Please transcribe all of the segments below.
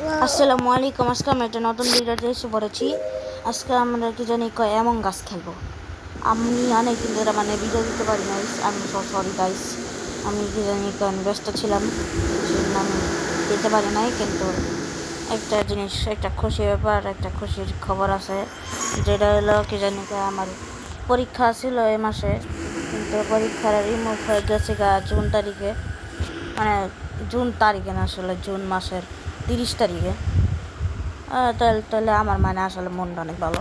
আসসালামু আলাইকুম। আজকে আমি একটা নতুন ভিডিওতে এসে পড়েছি। আজকে আমরা কি জানি এমন গাছ খেলবো। আমি অনেক দিন ধরে ভিডিও দিতে পারি না। আমি সরি গাইস, আমি কি জানি ব্যস্ত ছিলাম, সেজন্য আমি দিতে পারি নাই। কিন্তু একটা জিনিস, একটা খুশির ব্যাপার, একটা খুশির খবর আছে, যেটা হলো কি জানি আমার পরীক্ষা ছিল এই মাসে, কিন্তু পরীক্ষার রিমুভ হয়ে গেছে জুন তারিখে, জুন তারিখে না, আসলে জুন মাসের 30 তারিখে। তাহলে আমার আসলে মনটা অনেক ভালো।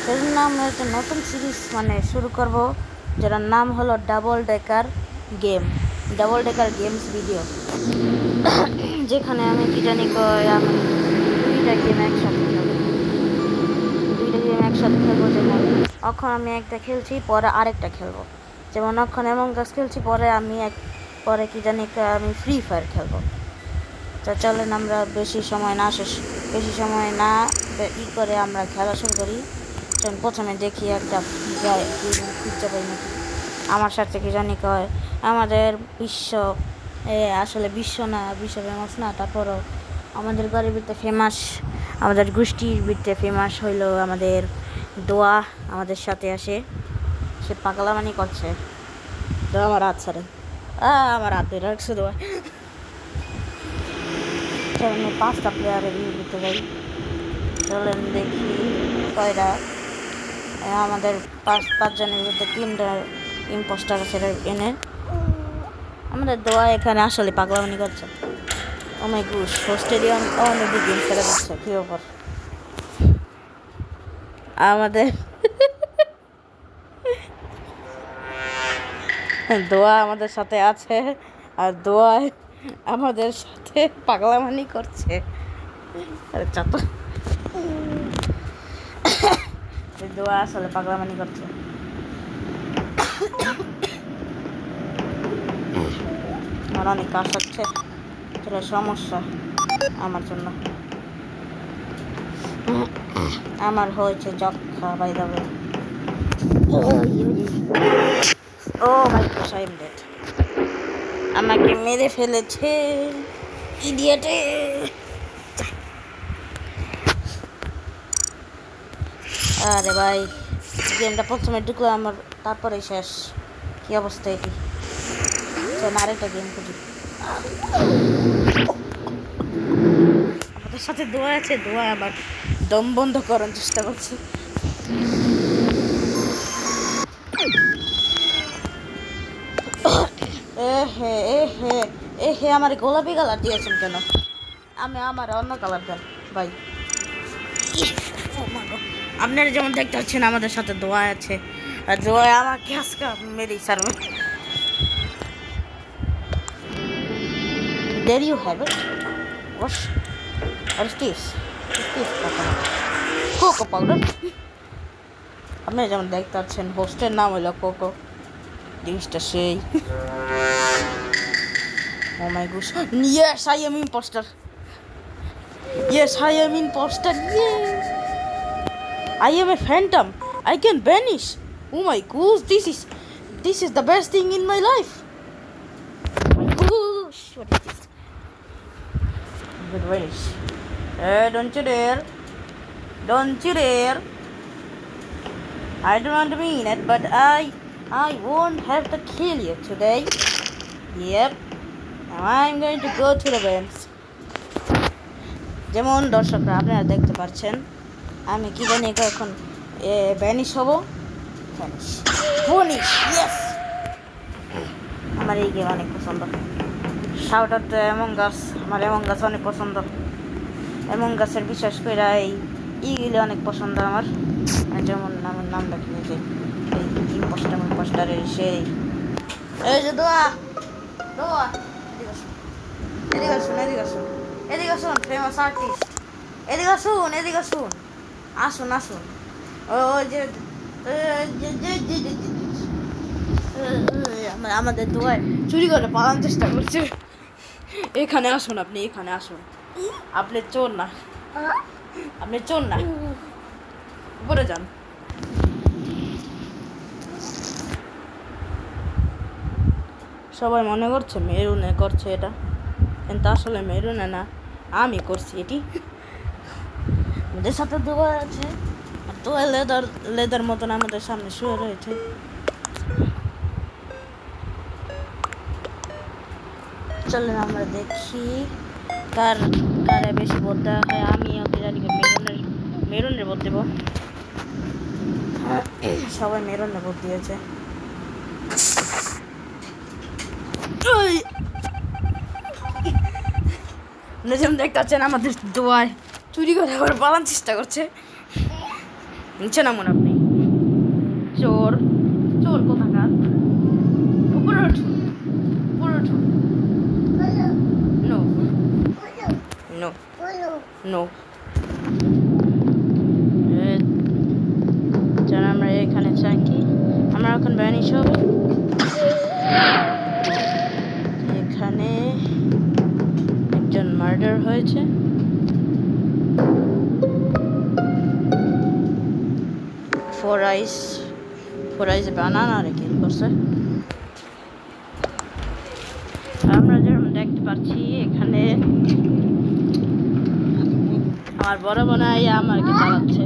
সেই জন্য আমরা একটা নতুন সিরিজ শুরু করব, যেটার নাম হলো ডাবল ডেকার গেমস ভিডিও, যেখানে আমি কি জানি আমি দুইটা গেম একসাথে খেলবো। যেমন এখন আমি একটা খেলছি, পরে আরেকটা খেলবো। যেমন এখন এমন গাছ খেলছি, পরে পরে কি জানি আমি ফ্রি ফায়ার খেলবো। তো চলেন আমরা বেশি সময় না করে আমরা খেলা শুরু করি। প্রথমে দেখি একটা খুঁজতে পারি নাকি আমার সাথে কি জানি আমাদের আসলে বিশ্ব ফেমাস না, তারপরও আমাদের ঘরের ভিতরে ফেমাস, আমাদের গোষ্ঠীর ভিতরে ফেমাস হইলো আমাদের দোয়া। আমাদের সাথে আসে, সে পাগলামানি করছে। আমার হাত ছাড়ে, আমার হাত ধরে রাখছে দোয়া। আমি 5টা প্লেয়ারের দিতে যাই। চলেন দেখি কয়টা। আমাদের 5জনের ভিতরে 3টা ইম্পোস্টার আছে এনে। আমাদের দোয়া এখানে আসলে পাগলামি করছে। ও মাই গড, হোস্টেরিয়ান অনেক গেম খেলে দিচ্ছে। কি ব্যাপার? আমাদের দোয়া আমাদের সাথে আছে, আর দোয়ায় আমাদের সাথে পাগলামানি করছে। আরে চাপা, দোয়া আসলে পাগলামানি করছে। আমার অনেক কাজ হচ্ছে, সেটা সমস্যা আমার জন্য। আমার হয়েছে যক্ষা, by the way. Oh my god, I am dead. আমাকে মেরে ফেলেছে ইডিয়েটে। আরে ভাই, গেমটা প্রথমে ঢুকলো আমার, তারপরে শেষ। কি অবস্থা এটি? আরেকটা গেম খুঁজি। আমাদের সাথে দোয়া আছে, দোয়া আবার দম বন্ধ করার চেষ্টা করছে। আমার গোলাপি কালার দিয়েছেন কেন? আমার অন্য কালার দেন ভাই। আপনারা যেমন দেখতে পাচ্ছেন, আমাদের সাথে দোয়া আছে, আর দোয়া আমাকে আজকে মেরেই ছাড়বে। There you have it. What is this? Cocoa powder. আপনারা যেমন দেখতে পাচ্ছেন, হোস্টের নাম হলো কোকো। জিনিসটা সেই। Oh my gosh. Yes, I am imposter. Yes, I am imposter. Yes. I am a phantom. I can vanish. Oh my gosh, this is the best thing in my life. Oh my gosh, what is this? Good vanish. Don't you dare. Don't you dare. I don't want to mean it, but I won't have to kill you today. Yep. Now I'm going to go to the vents. যেমন দর্শকরা আপনারা দেখতে পাচ্ছেন, আমি কি জানি এখন vanish হব। ইয়েস, আমার এই গেম অনেক পছন্দ। শাউট আউট টু এমন গাছ, আমার এমন গাছ অনেক পছন্দ। এমন গাছের বিশেষ করে এইগুলি অনেক পছন্দ আমার। যেমন আমার নামটা কি যে এই ইম্পোস্টারের সেই, এই যে দোয়া এদিকে আসুন ফেমাস আর্টিস্ট, এদিকে আসুন। আসুন ওই যে আমাদের দোয়ায় চুরি করে পালানোর চেষ্টা করছে। এখানে আসুন, আপনি এখানে আসুন। আপনি চোর না, উপরে যান। সবাই মনে করছে মেরুনে করছে এটা, কিন্তু আসলে মেরুনে না, আমি করছি এটি আমাদের সাথে দোয়া আছে আর দোয়া লেদার মতন আমাদের সামনে শুয়ে রয়েছে চলেন আমরা দেখি কারে বেশি ভোট দেওয়া হয় আমি ওকে জানি মেরুনের ভোট দেবো সবাই মেরুনের ভোট দিয়েছে যেমন দেখতে পাচ্ছেন আমাদের দোয়ায় চুরি করে আবার পালার চেষ্টা করছে নিচে নামুন আপনি চোর চোর কোথাকার উপরে উঠুন নো নো নো যেন আমরা এখানে চাই কি আমরা এখন ব্যানিশ হবে এখানে একজন মার্ডার হয়েছে ফোর আইস বানানা রেখে করছে আমরা যেরকম দেখতে পাচ্ছি এখানে আমার বড় বোনাই আমাকে চালাচ্ছে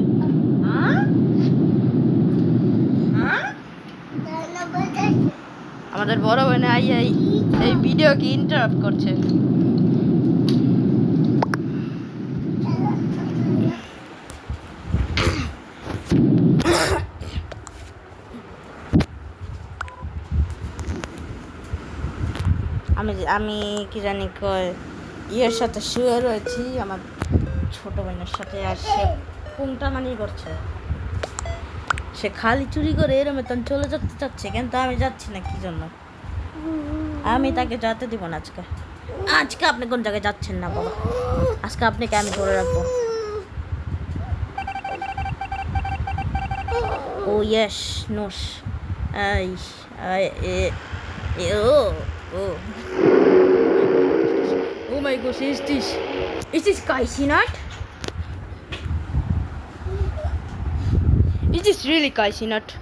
আমাদের বড় বোন এই ভিডিওকে ইন্টারাপ্ট করছে আমি কি জানি ইয়ের সাথে শুয়ে রয়েছি আমার ছোট বোনের সাথে আর সে পুংটা মানি করছে সে খালি চুরি করে এরম তখন চলে যেতে চাচ্ছে কিন্তু আমি যাচ্ছি না কি জন্য আমি তাকে যেতে দিব না আজকে আপনি কোন জায়গায় যাচ্ছেন না বাবা আজকে আপনাকে আমি ধরে রাখবো ও ইয়েস নোস Oh my gosh, is this Kaisi nut? Is this really Kaisi nut?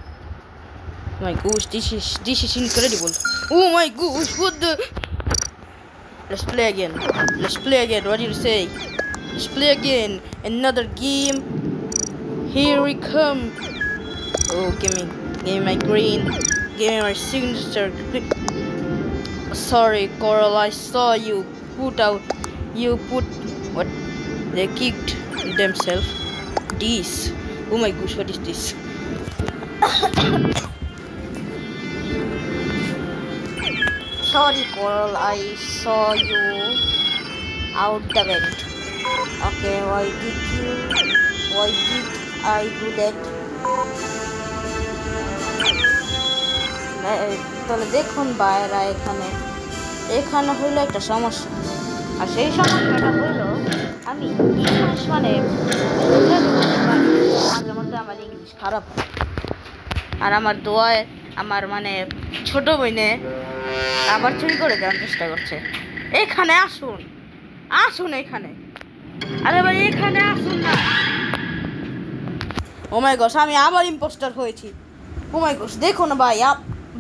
Oh my gosh, this is incredible. Oh my gosh, what the? Let's play again. What do you say? Let's play again. Another game. Here we come. Oh, give me my green. Give me my signature. Sorry, Coral, I saw you put what they kicked themselves. This. Oh my gosh, what is this? Sorry, Coral, I saw you out the vent. Okay, why did I do that? তাহলে দেখুন বাইরা এখানে হইলো একটা সমস্যা আর সেই সমস্যাটা হইলো আমি ইংলিশ মানে মাঝে মধ্যে আমার ইংলিশ খারাপ আর আমার দোয়ায় আমার মানে ছোট বইনে আবার চুরি করে দেওয়ার চেষ্টা করছে এখানে আসুন এখানে আরে ভাই এখানে আসুন না ও মাই গস আমি আবার ইম্পোস্টার হয়েছি ও মাই গস দেখুন ভাই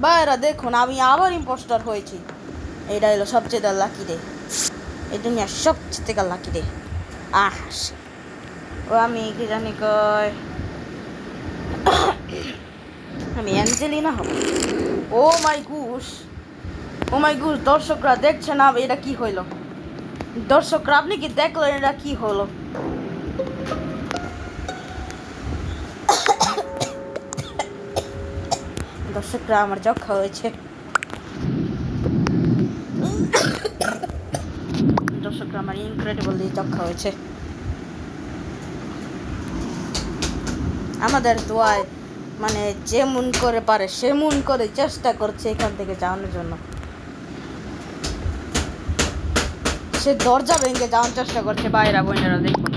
বাইরা দেখুন আমি আবার ইম্পোস্টার হয়েছি এটা হলো সবচেয়ে লাকি ডে এই দুনিয়ার সবচেয়ে লাকি ডে ও আমি কি জানি আমি অ্যাঞ্জেলিনা হব ও মাই গুশ দর্শকরা দেখছে না এটা কি হইলো দর্শকরা আপনি কি দেখলেন এটা কি হলো দর্শকরা আমার যক্ষা হয়েছে দর্শকরা আমার ইনক্রেডিবলি যক্ষা হয়েছে আমাদের দোয়ায় মানে যেমন করে পারে সেমন করে চেষ্টা করছে এখান থেকে যাওয়ানোর জন্য সে দরজা ভেঙে যাওয়ার চেষ্টা করছে বাইরা বোনেরা দেখুন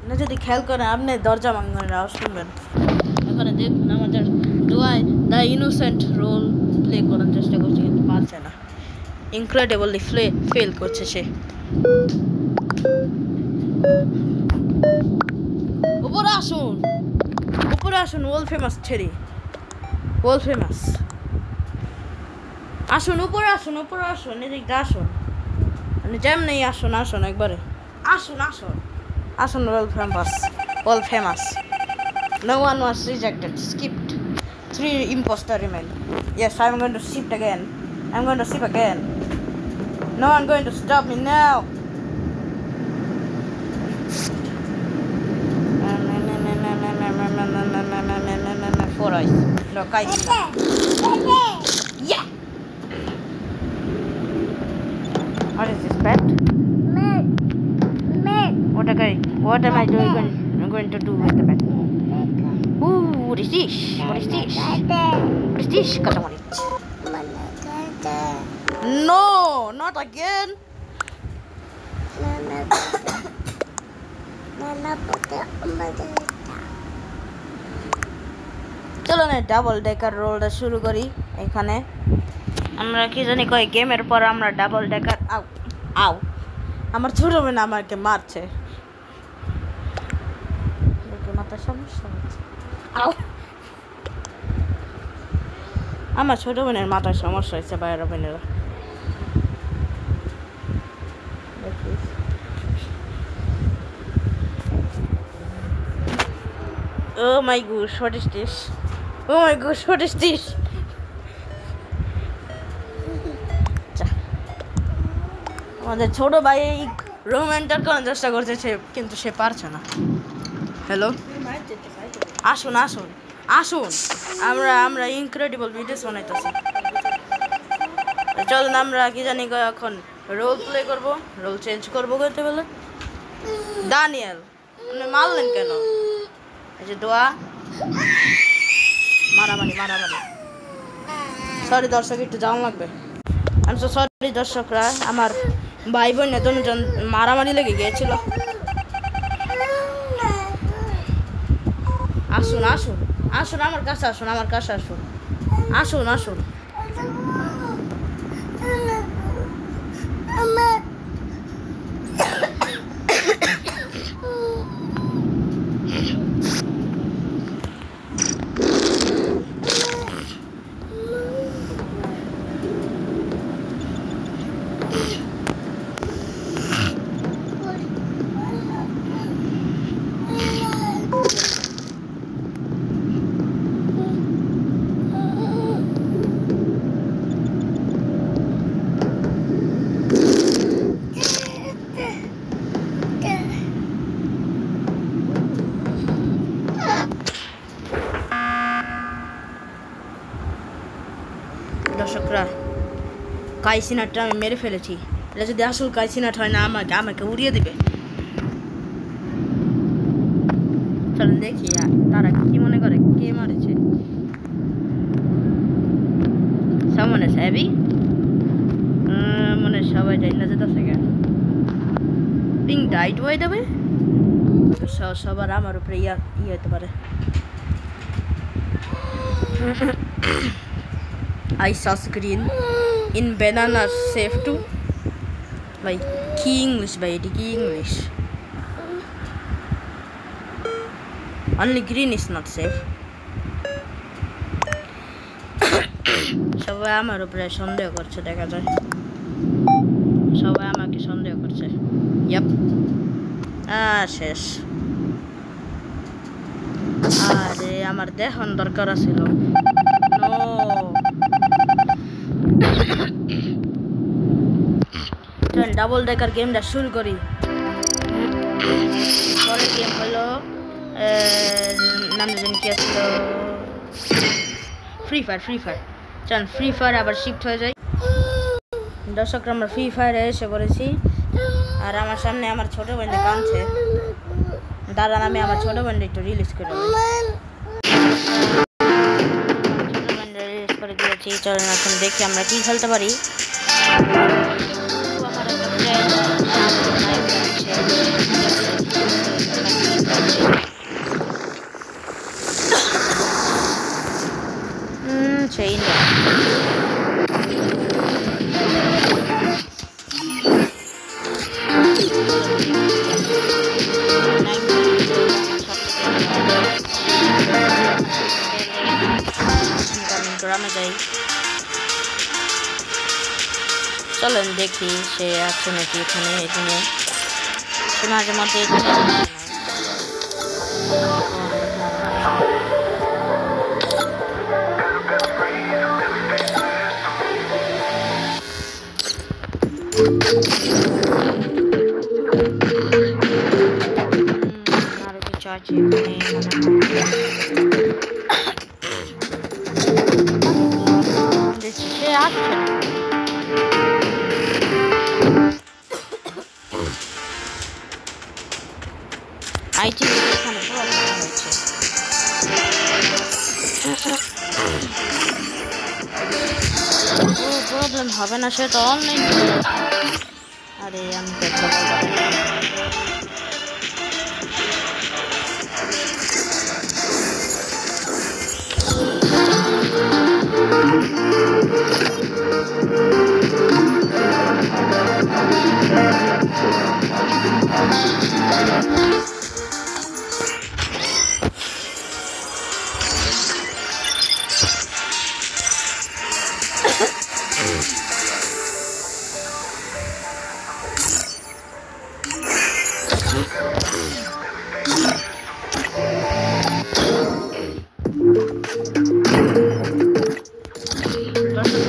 না যদি খেয়াল করেন আপনি দরজা ভাঙানোর আওয়াজ শুনবেন এখানে দেখুন আমাদের দোয়ায় দ্য ইনোসেন্ট রোল প্লে করার চেষ্টা করছে কিন্তু পারছে না ইনক্রেডিবলি ফেল করছে সে উপরে আসুন ওয়ার্ল্ড ফেমাস ছেড়ে ওয়ার্ল্ড ফেমাস আসুন উপরে আসুন এদিকে আসুন মানে যেমনি আসুন একবারে আসুন world famous no one was rejected skipped 3 imposter remain yes I'm going to shift again no one going to stop me now four eyes no guys yeah what is this pet what am I going to do with the pet ooh what is this Katamorich no not again চলো না double decker রোলটা শুরু করি এখানে আমরা কি জানি কই গেমের পর আমরা ডাবল ডেকার আউ আমার ছোট বোন আমাকে মারছে দেখে মাথা সমস্যা হচ্ছে আউ আমার ছোট বোনের মাথায় সমস্যা হয়েছে বাইরে বোনেরা Oh my gosh, what is this? আমাদের ছোট ভাই রোমান্টার করার চেষ্টা করতেছে কিন্তু সে পারছে না হ্যালো আসুন আমরা ইনক্রেডিবল ভিডিওস বানাইতেছি চলুন আমরা কি জানি এখন রোল প্লে করবো রোল চেঞ্জ করবো করতে বলে দানিয়েল আপনি মারলেন কেন এই যে দোয়া মারামারি সরি দর্শক একটু জানা লাগবে আমি তো সরি দর্শকরা আমার ভাই বোন দুজন মারামারি লেগে গিয়েছিল আসুন আমার কাছে আসুন দর্শকরা কাইসিনাটটা আমি মেরে ফেলেছি এটা যদি আসল কাইসিনাট হয় না আমাকে উড়িয়ে দিবে চলুন দেখি তারা কি মনে করে কে মারেছে সামনে সাহেবি মনে সবাই যাই না যেতেছে কেন পিং ডাইট হয়ে যাবে সবার আমার উপরে ইয়ে হতে পারে I saw screen in banana safe too. By key English. Only green is not safe. সবাই আমার উপরে সন্দেহ করছে দেখা যায় সবাই আমাকে সন্দেহ করছে ইয়াপ শেষ আরে আমার দেহন দরকার ছিল ডাবল ডেকার গেমটা শুরু করি পরের গেম হলো নাম জানি কি আসলো ফ্রি ফায়ার চল ফ্রি ফায়ার আবার শিফট হয়ে যায় দর্শকরা আমরা ফ্রি ফায়ারে এসে পড়েছি আর আমার সামনে আমার ছোট বোনটা কাঁদছে দাঁড়ান আমি আমার ছোট বোনটা একটু রিলিজ করে দিয়েছি চলেন এখন দেখি আমরা কি খেলতে পারি সেই গ্রামে যাই চলেন দেখি সে আছে নাকি এখানে। এখানে সে মাঝে মধ্যে আরো কিছু আছে সে আসছে না। I think এখানে প্রবলেম হচ্ছে। প্রবলেম হবে না, সে তো অনলাইন। আরে আমি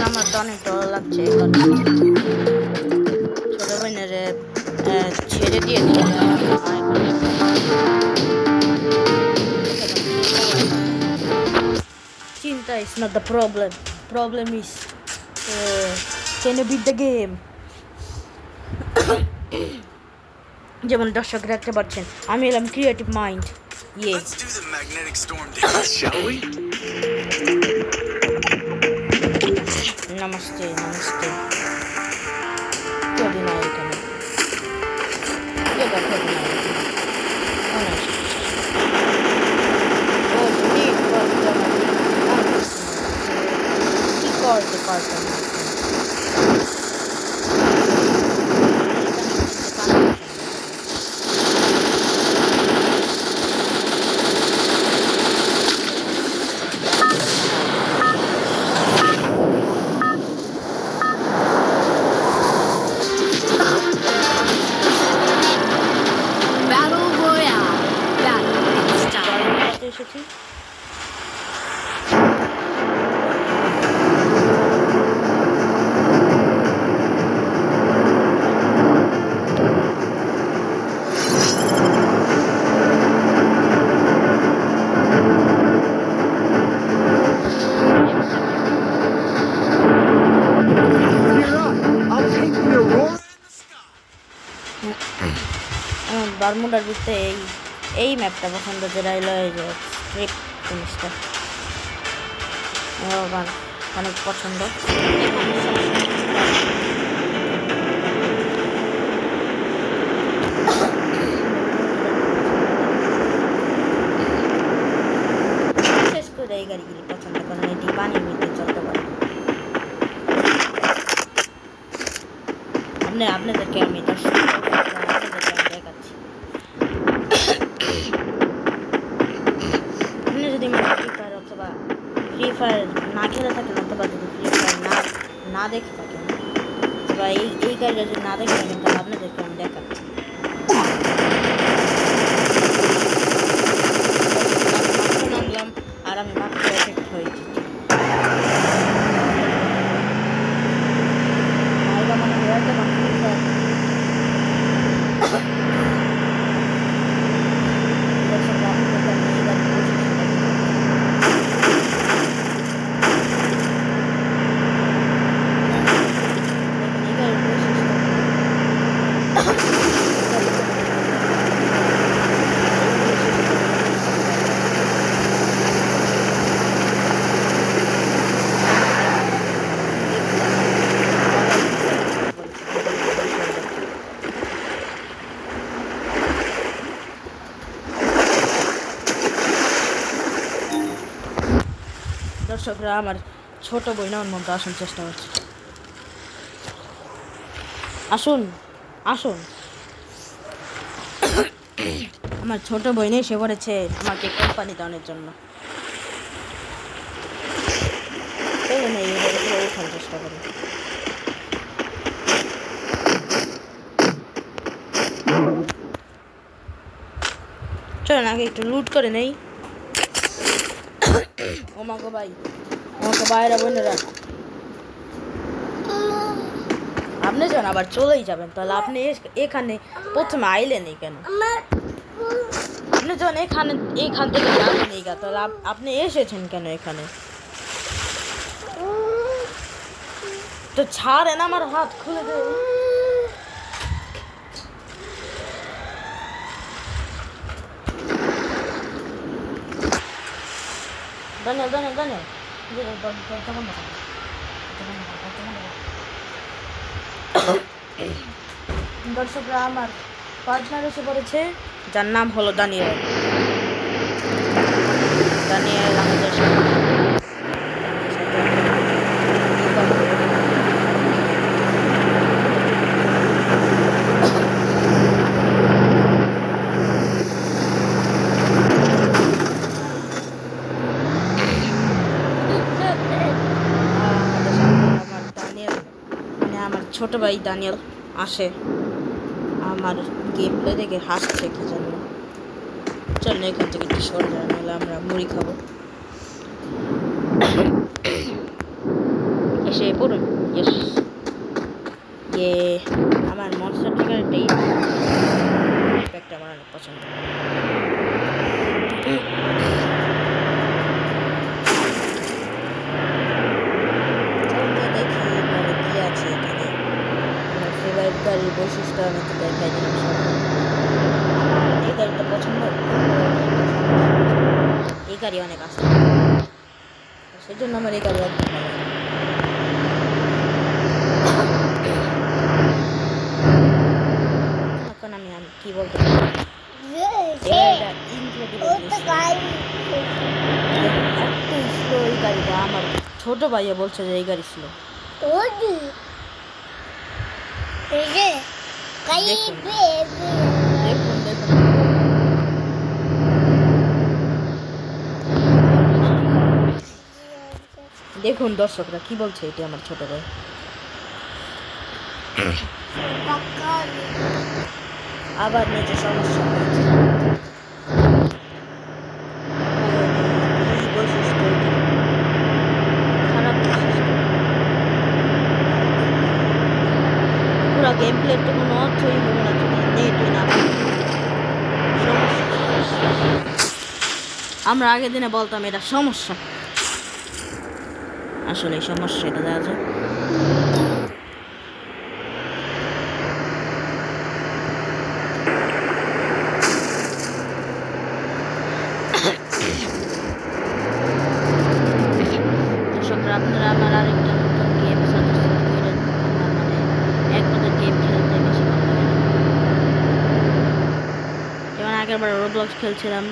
আমার তো অনেক ডর লাগছে। ছোট বোনের ছেড়ে দিয়ে চিন্তা is not the problem. Problem is can you beat the game? যেমন দর্শক দেখতে পাচ্ছেন আমি এলাম creative mind. Let's do the magnetic storm dance, shall we? नमस्ते नमस्ते। कभी ना एখানে ये देखो कभी ना ओ नीट करते কি করতে পারতাম না। এসেছি বারমুডার ভিতরে এই ম্যাপটা পছন্দ, যেটা হলো এই যে স্ট্রিপ জিনিসটা আমার অনেক পছন্দ। বিশেষ করে এই গাড়িগুলি পছন্দ, কারণ এটি পানির ভিতরে চলতে পারে। আপনাদেরকে আমি দেখাচ্ছি। আপনি যদি ফ্রি ফায়ার অথবা ফ্রি ফায়ার না খেলে থাকেন অথবা যদি ফ্রি ফায়ার না দেখে থাকেন বা এই গাড়িটা যদি না দেখে থাকেন তাহলে আপনাদেরকে আমি দেখাচ্ছি। নামলাম আর আমি মাত্র এফেক্ট হয়েছি। দর্শকরা আমার ছোট বোন আমার মধ্যে আসার চেষ্টা করছে। আসুন আসুন, আমার ছোট বোন এসে পড়েছে আমাকে কোম্পানি দানের জন্য। ওঠার চেষ্টা করি। চলেন আগে একটু লুট করে নেই। ও মা গো ভাই, আমাকে বাইরে বোনেরা, আপনি যান আবার চলেই যাবেন, তাহলে আপনি এখানে প্রথমে আইলেনই কেন? আপনি যখন এখান থেকে যাবেন এই তাহলে আপনি এসেছেন কেন এখানে? তো ছাড়েন, আমার হাত খুলে দেন। দানিয়াল দানিয়াল দানিয়াল দর্শকরা, আমার পার্টনার এসে পড়েছে, যার নাম হলো দানিয়াল। দানিয়াল আমাদের সাথে ছোট ভাই দানিয়াল আসে, আমার গেম প্লে দেখে হাসছে কি জন্য। চল এখান থেকে একটু সরে যাওয়া, নাহলে আমরা মুড়ি খাবো। এসে পড়ুন। ইয়েস, ইয়ে আমার মনস্টার ট্রিগারটাই একটা আমার অনেক পছন্দ। গাড়ির বৈশিষ্ট্য আমি তো দেখাই দিলাম। এই গাড়িটা পছন্দ, এই গাড়ি অনেক আসে, সেজন্য আমার এই গাড়ি একদম ভালো লাগে। এখন আমি কি বলতে পারি, এত স্লো এই গাড়িটা। আমার ছোট ভাইয়া বলছে যে এই গাড়ি স্লো। দেখুন দর্শকরা কি বলছে, এটি আমার ছোট ভাই। আবার নিচে সমস্যা হয়েছে, খারাপ বৈশিষ্ট্য। পুরো গেম প্লের তো কোনো অর্থই হলো না যদি নেটই না। আমরা আগের দিনে বলতাম এটা সমস্যা, আসলে সমস্যা এটা দেখা যায়। দর্শকরা, আপনারা আমার আরেকটা নতুন গেম সাজেস্ট করেন। আমার মানে এক কথার গেম খেলতে বেশি ভালো লাগে। যেমন আগেরবার রোবলক্স খেলছিলাম,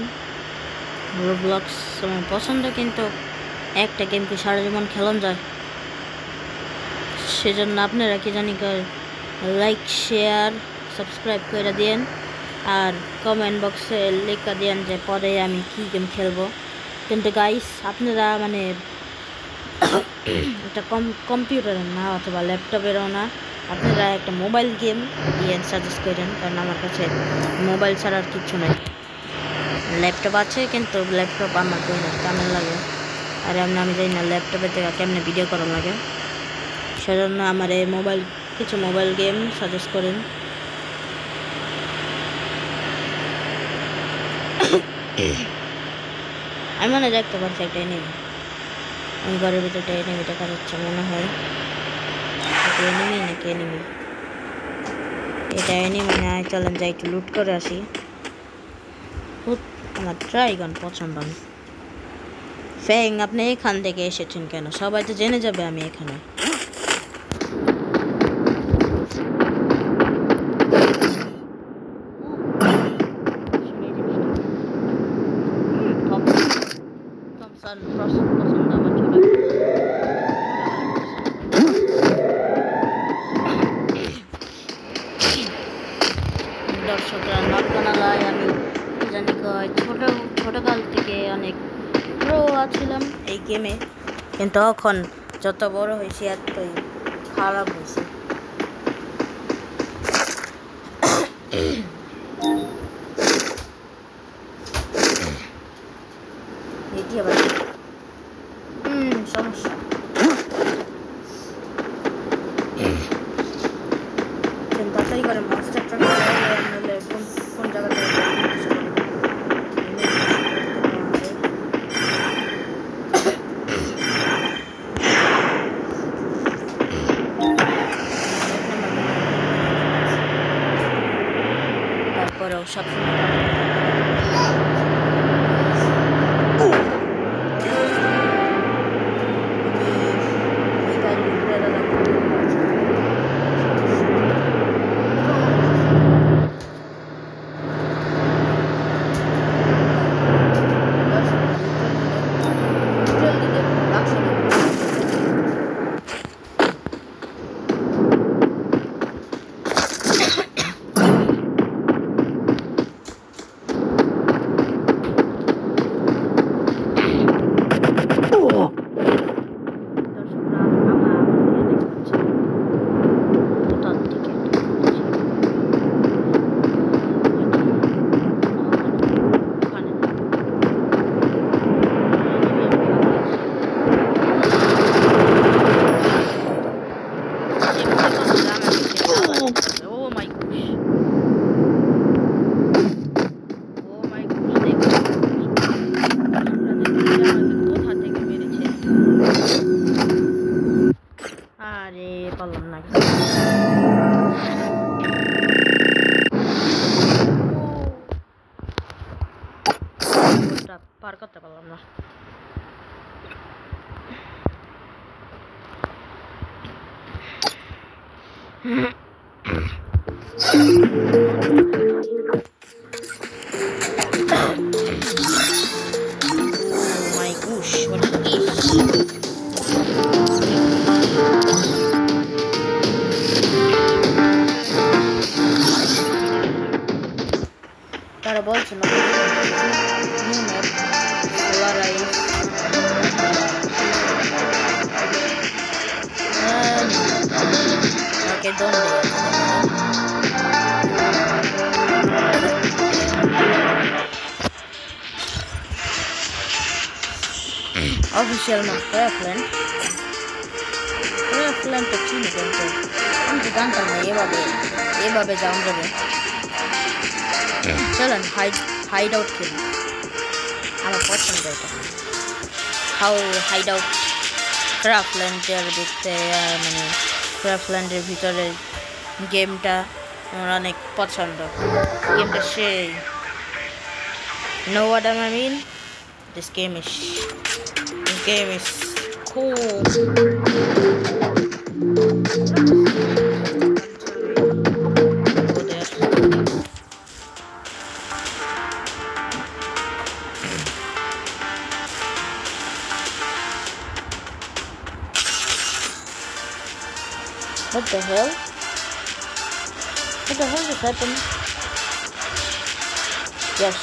রোবলক্স আমার পছন্দ, কিন্তু একটা গেম কি সারা জীবন খেলন যায়? সেজন্য আপনারা কি জানি লাইক শেয়ার সাবস্ক্রাইব করে দিন, আর কমেন্ট বক্সে লেখা দিন যে পরে আমি কি গেম খেলবো। কিন্তু গাইস, আপনারা মানে একটা কম্পিউটারের না অথবা ল্যাপটপেরও না, আপনারা একটা মোবাইল গেম দিয়ে সাজেস্ট করেন, কারণ আমার কাছে মোবাইল ছাড়া আর কিচ্ছু নেই। ল্যাপটপ আছে, কিন্তু ল্যাপটপ আমার কেমন লাগে, আর আমি জানি না ল্যাপটপের থেকে কেমনে ভিডিও করা লাগে। সেজন্য আমার এই কিছু মোবাইল গেম সাজেস্ট করেন। আমি মনে দেখতে পাচ্ছি একটা এনিমি, আমি ঘরের ভিতরে এনিমি দেখা যাচ্ছে মনে হয়। এনিমি নাকি এনিমি? এটা এনিমি না, চলেন যাই একটু লুট করে আসি। আমার ট্রাইগান পছন্দ না। ফ্যাং, আপনি এখান থেকে এসেছেন কেন? সবাই তো জেনে যাবে আমি এখানে। দর্শকরা, নর্তনালয় আমি জানি ছোটকাল থেকে অনেক প্রো আছিলাম এই গেমে, কিন্তু এখন যত বড় হয়েছে এতই খারাপ হয়েছে। বাছাই করে মনস্টার ট্রাক নলে কোন কোন জায়গা থেকে তারপরেও সবসময় পার করতে পারলাম না my gosh, what is this? তারা বলছে না new map Polarise okay don't do it official map Craftland তো চিনি কিন্তু আমি তো জানতাম না এভাবে যাওয়া যাবে চলেন হাইড আউট খেলি আমার পছন্দ এটা হাউ হাইড আউট ক্রাফটল্যান্ডের দেখতে মানে ক্রাফটল্যান্ডের ভিতরে গেমটা আমার অনেক পছন্দ গেমটা সেই know what I mean this game is cool What the hell? What the hell just happened? Yes.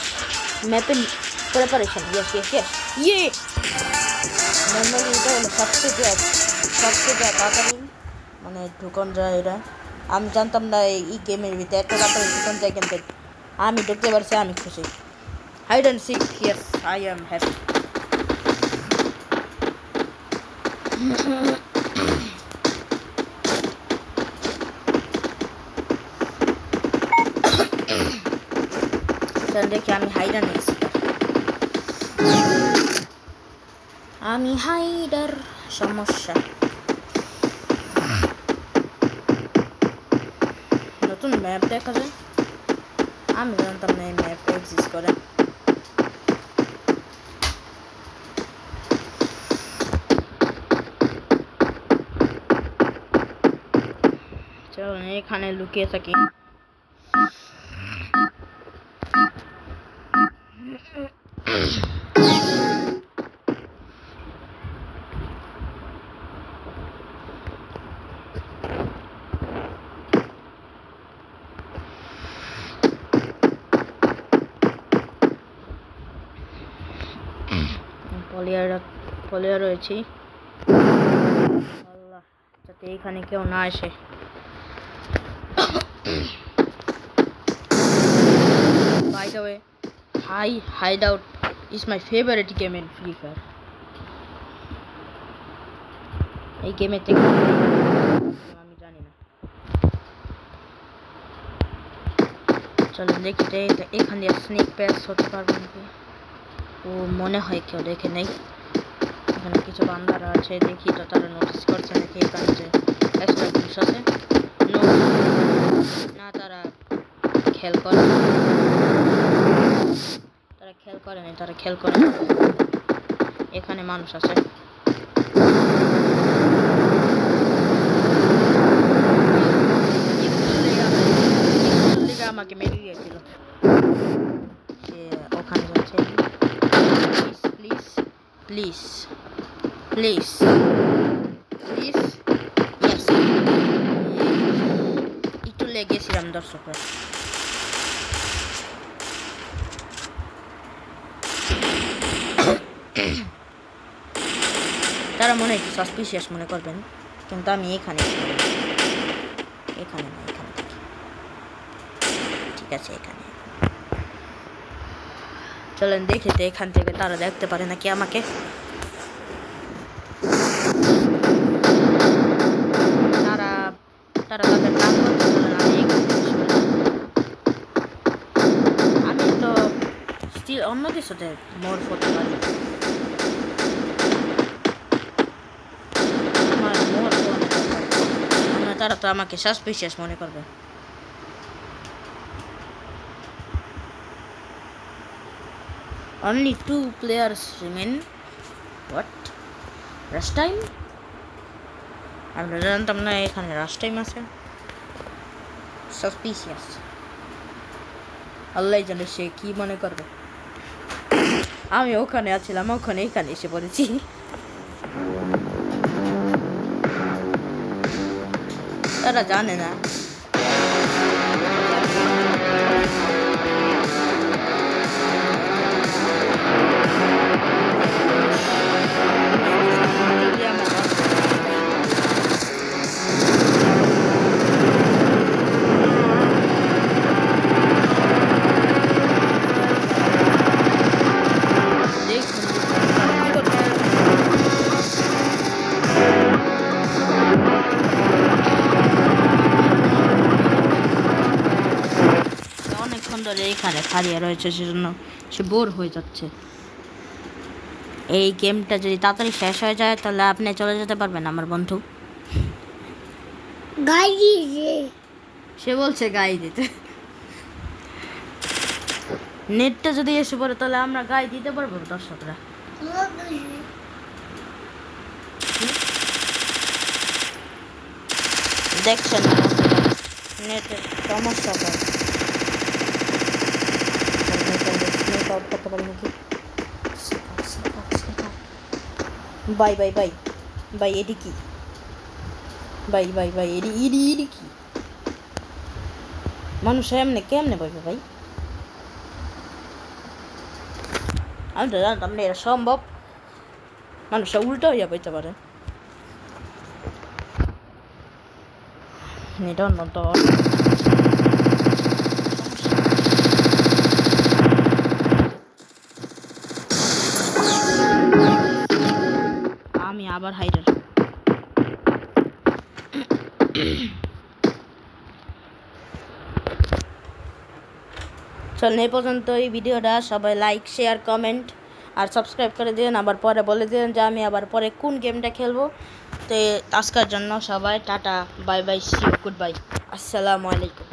Mapping preparation. Yes. Yeah! Normally এটা হলো সবথেকে তাড়াতাড়ি মানে ঢুকন যায় এটা আমি জানতাম না এই গেমের ভিতরে এত তাড়াতাড়ি ঢুকন যায় কিন্তু আমি ঢুকতে পারছি আমি খুশি hide and seek yes I am happy দেখি আমি হাইডার নিয়েছি আমি হাইডার সমস্যা নতুন ম্যাপ দেখা যায় আমি জানতাম না এই ম্যাপটা এক্সিস্ট করে চলো এখানে লুকিয়ে থাকি পলিয়া রয়েছি আল্লাহ যাতে এখানে কেউ না আসে by the way hide out is my favourite game in Free Fire এই গেমের থেকে আমি জানি না চলেন দেখি এখান দিয়ে স্নেক প্যাস হতে পারবো নাকি। ও মনে হয় কেউ দেখে নেই, এখানে কিছু বান্দারা আছে, দেখি তো তারা নোটিস করছে নাকি এখানে যে এক্সট্রা বুশ আছে। না, তারা খেয়াল করে, তারা খেয়াল করে এখানে মানুষ আছে। আমাকে মেরে দিয়েছিল, সে ওখানে যাচ্ছে। Please please please please please, একটু লেগেছিলাম দর্শকরা। তারা মনে একটু সাসপিশিয়াস মনে করবেন, কিন্তু আমি এখানে না, এখানে ঠিক আছে, এখানে। চলেন দেখি তো এখান থেকে তারা দেখতে পারে নাকি আমাকে। তারা তাদের কাজ করতে বলেন, আমি তো স্টিল অন্য কিছুতে মোর করতে পারি। তারা তো আমাকে সাসপিশিয়াস মনে করবে। Only 2 players remain. What? Rush time? আমরা জানতাম না এখানে রাশ টাইম আছে। সাসপিশিয়াস, আল্লাহ জানে সে কি মনে করবে। আমি ওখানে আছিলাম, এখানে এসে পড়েছি। তারা জানে না। এখানে হারিয়ে রয়েছে, সেজন্য সে বোর হয়ে যাচ্ছে। এই গেমটা যদি তাড়াতাড়ি শেষ হয়ে যায় তাহলে আপনি চলে যেতে পারবেন আমার বন্ধু। সে বলছে গাই দিতে, নেটটা যদি এসে পড়ে তাহলে আমরা গাই দিতে পারবো দর্শকরা। দেখছেন নেটের সমস্যা করে করতে পারি নাকি। বাই বাই বাই বাই, এটি কি ভাই এটি কি মানুষ কেমনে বলবে ভাই? আমি তো জানতাম না এটা সম্ভব, মানুষটা উল্টো হইয়া পাইতে পারে। এটা অন্যত আমি আবার হাইডার। চল এই পর্যন্ত এই ভিডিওটা, সবাই লাইক শেয়ার কমেন্ট আর সাবস্ক্রাইব করে দিন। আবার পরে বলে দিন যে আমি আবার পরে কোন গেমটা খেলবো। তো আজকের জন্য সবাই টাটা, bye bye, see you, goodbye, আসসালামু আলাইকুম।